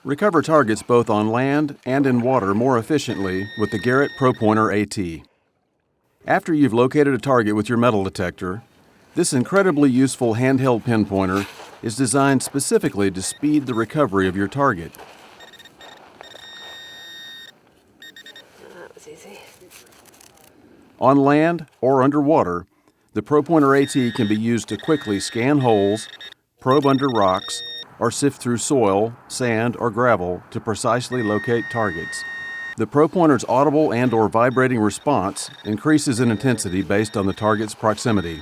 Recover targets both on land and in water more efficiently with the Garrett Pro-Pointer AT. After you've located a target with your metal detector, this incredibly useful handheld pinpointer is designed specifically to speed the recovery of your target. That was easy. On land or underwater, the Pro-Pointer AT can be used to quickly scan holes, probe under rocks, or sift through soil, sand, or gravel to precisely locate targets. The Pro-Pointer's audible and/or vibrating response increases in intensity based on the target's proximity.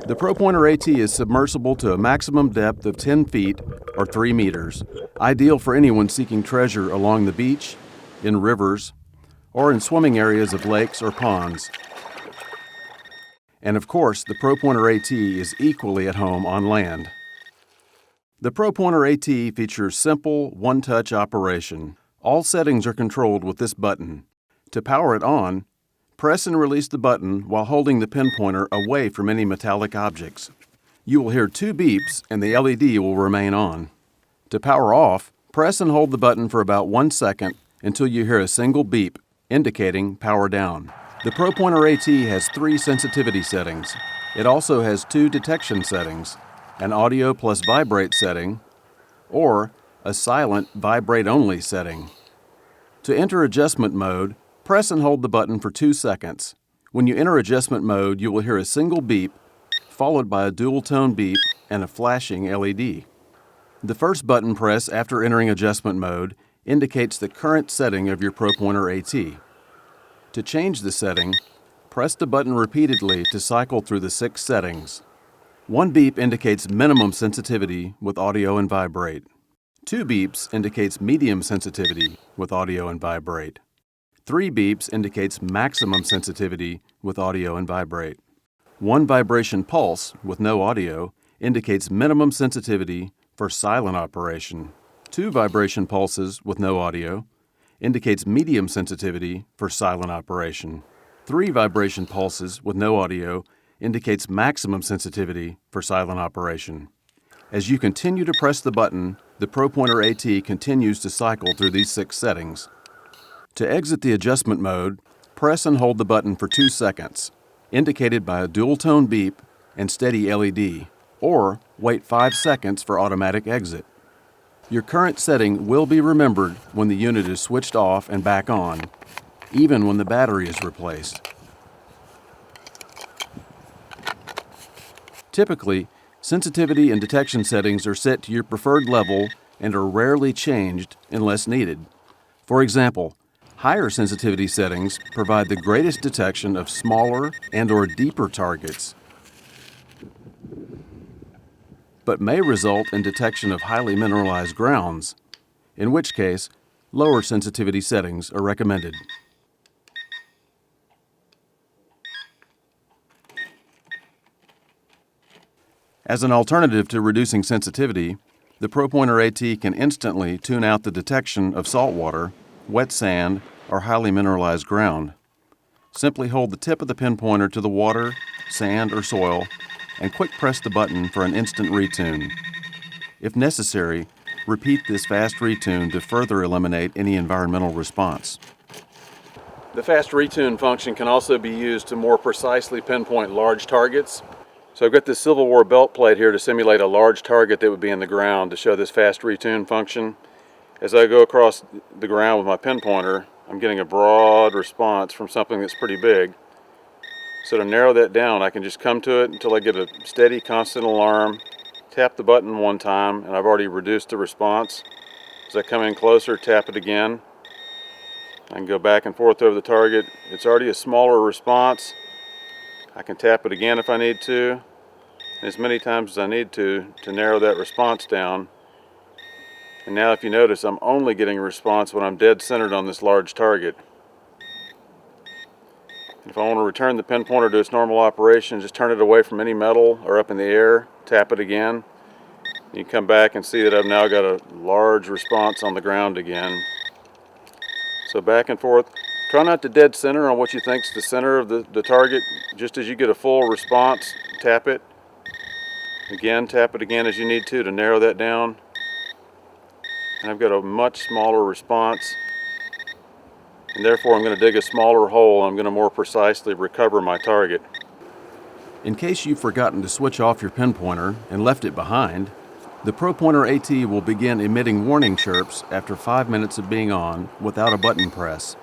The Pro-Pointer AT is submersible to a maximum depth of 10 feet or 3 meters, ideal for anyone seeking treasure along the beach, in rivers, or in swimming areas of lakes or ponds. And of course, the Pro-Pointer AT is equally at home on land. The Pro-Pointer AT features simple, one-touch operation. All settings are controlled with this button. To power it on, press and release the button while holding the pinpointer away from any metallic objects. You will hear 2 beeps and the LED will remain on. To power off, press and hold the button for about 1 second until you hear a single beep, indicating power down. The Pro-Pointer AT has 3 sensitivity settings. It also has 2 detection settings, an audio plus vibrate setting, or a silent vibrate-only setting. To enter adjustment mode, press and hold the button for 2 seconds. When you enter adjustment mode, you will hear a single beep, followed by a dual-tone beep and a flashing LED. The first button press after entering adjustment mode indicates the current setting of your Pro-Pointer AT. To change the setting, press the button repeatedly to cycle through the 6 settings. 1 beep indicates minimum sensitivity with audio and vibrate. 2 beeps indicates medium sensitivity with audio and vibrate. 3 beeps indicates maximum sensitivity with audio and vibrate. 1 vibration pulse with no audio indicates minimum sensitivity for silent operation. 2 vibration pulses with no audio indicates medium sensitivity for silent operation. 3 vibration pulses with no audio indicates maximum sensitivity for silent operation. As you continue to press the button, the Pro-Pointer AT continues to cycle through these 6 settings. To exit the adjustment mode, press and hold the button for 2 seconds, indicated by a dual-tone beep and steady LED, or wait 5 seconds for automatic exit. Your current setting will be remembered when the unit is switched off and back on, even when the battery is replaced. Typically, sensitivity and detection settings are set to your preferred level and are rarely changed unless needed. For example, higher sensitivity settings provide the greatest detection of smaller and/or deeper targets, but may result in detection of highly mineralized grounds, in which case, lower sensitivity settings are recommended. As an alternative to reducing sensitivity, the Pro-Pointer AT can instantly tune out the detection of saltwater, wet sand, or highly mineralized ground. Simply hold the tip of the pinpointer to the water, sand, or soil, and quick press the button for an instant retune. If necessary, repeat this fast retune to further eliminate any environmental response. The fast retune function can also be used to more precisely pinpoint large targets. So I've got this Civil War belt plate here to simulate a large target that would be in the ground to show this fast retune function. As I go across the ground with my pinpointer, I'm getting a broad response from something that's pretty big. So to narrow that down, I can just come to it until I get a steady, constant alarm, tap the button 1 time, and I've already reduced the response. As I come in closer, tap it again. I can go back and forth over the target. It's already a smaller response. I can tap it again if I need to, and as many times as I need to narrow that response down. And now if you notice, I'm only getting a response when I'm dead centered on this large target. If I want to return the pinpointer to its normal operation, just turn it away from any metal or up in the air, tap it again. You can come back and see that I've now got a large response on the ground again. So back and forth. Try not to dead center on what you think is the center of the target. Just as you get a full response, tap it. Again, tap it again as you need to narrow that down. and I've got a much smaller response, and therefore I'm going to dig a smaller hole. I'm going to more precisely recover my target. In case you've forgotten to switch off your pinpointer and left it behind, the Pro-Pointer AT will begin emitting warning chirps after 5 minutes of being on without a button press.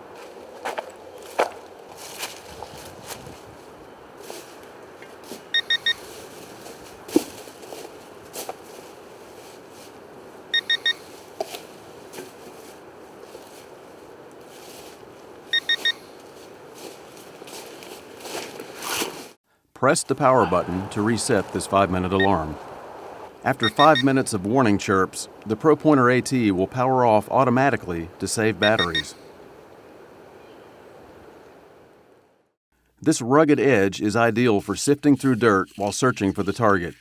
Press the power button to reset this 5-minute alarm. After 5 minutes of warning chirps, the Pro-Pointer AT will power off automatically to save batteries. This rugged edge is ideal for sifting through dirt while searching for the target.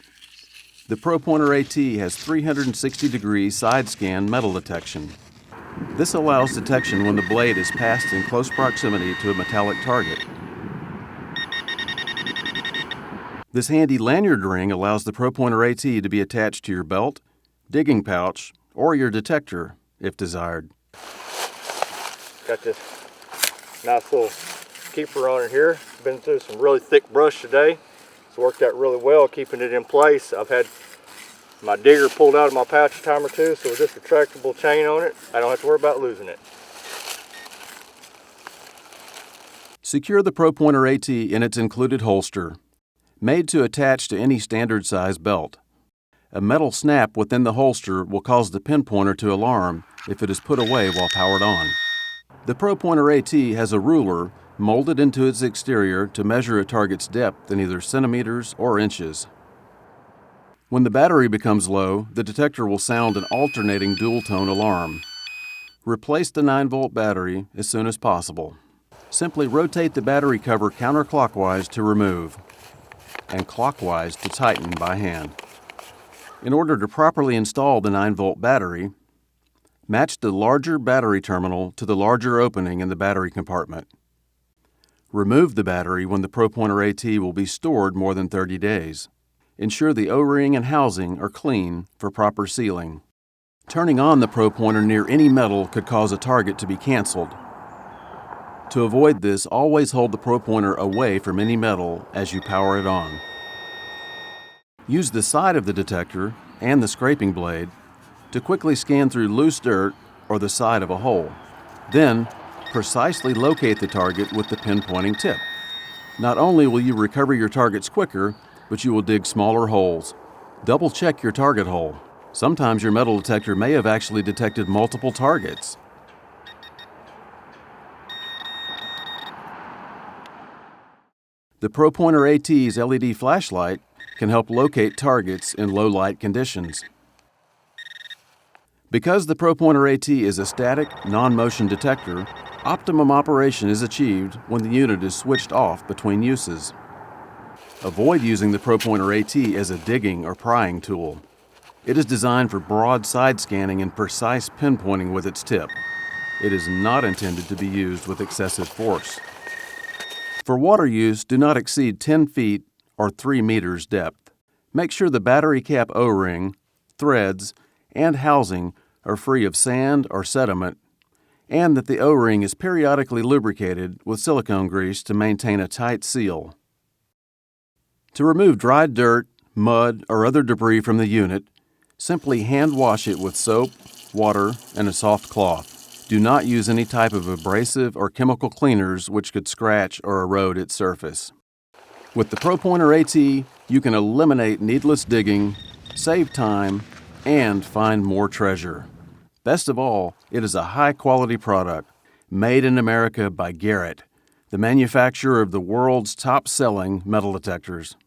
The Pro-Pointer AT has 360-degree side-scan metal detection. This allows detection when the blade is passed in close proximity to a metallic target. This handy lanyard ring allows the Pro-Pointer AT to be attached to your belt, digging pouch, or your detector, if desired. Got this nice little keeper on it here. Been through some really thick brush today. It's worked out really well keeping it in place. I've had my digger pulled out of my pouch a time or two, so with this retractable chain on it, I don't have to worry about losing it. Secure the Pro-Pointer AT in its included holster, made to attach to any standard size belt. A metal snap within the holster will cause the pinpointer to alarm if it is put away while powered on. The Pro-Pointer AT has a ruler molded into its exterior to measure a target's depth in either centimeters or inches. When the battery becomes low, the detector will sound an alternating dual-tone alarm. Replace the 9-volt battery as soon as possible. Simply rotate the battery cover counterclockwise to remove, and clockwise to tighten by hand. In order to properly install the 9-volt battery, match the larger battery terminal to the larger opening in the battery compartment. Remove the battery when the Pro-Pointer AT will be stored more than 30 days. Ensure the O-ring and housing are clean for proper sealing. Turning on the Pro-Pointer near any metal could cause a target to be canceled. To avoid this, always hold the Pro-Pointer away from any metal as you power it on. Use the side of the detector and the scraping blade to quickly scan through loose dirt or the side of a hole. Then, precisely locate the target with the pinpointing tip. Not only will you recover your targets quicker, but you will dig smaller holes. Double check your target hole. Sometimes your metal detector may have actually detected multiple targets. The Pro-Pointer AT's LED flashlight can help locate targets in low light conditions. Because the Pro-Pointer AT is a static, non-motion detector, optimum operation is achieved when the unit is switched off between uses. Avoid using the Pro-Pointer AT as a digging or prying tool. It is designed for broad side scanning and precise pinpointing with its tip. It is not intended to be used with excessive force. For water use, do not exceed 10 feet or 3 meters depth. Make sure the battery cap O-ring, threads, and housing are free of sand or sediment, and that the O-ring is periodically lubricated with silicone grease to maintain a tight seal. To remove dried dirt, mud, or other debris from the unit, simply hand wash it with soap, water, and a soft cloth. Do not use any type of abrasive or chemical cleaners which could scratch or erode its surface. With the Pro-Pointer AT, you can eliminate needless digging, save time, and find more treasure. Best of all, it is a high-quality product, made in America by Garrett, the manufacturer of the world's top-selling metal detectors.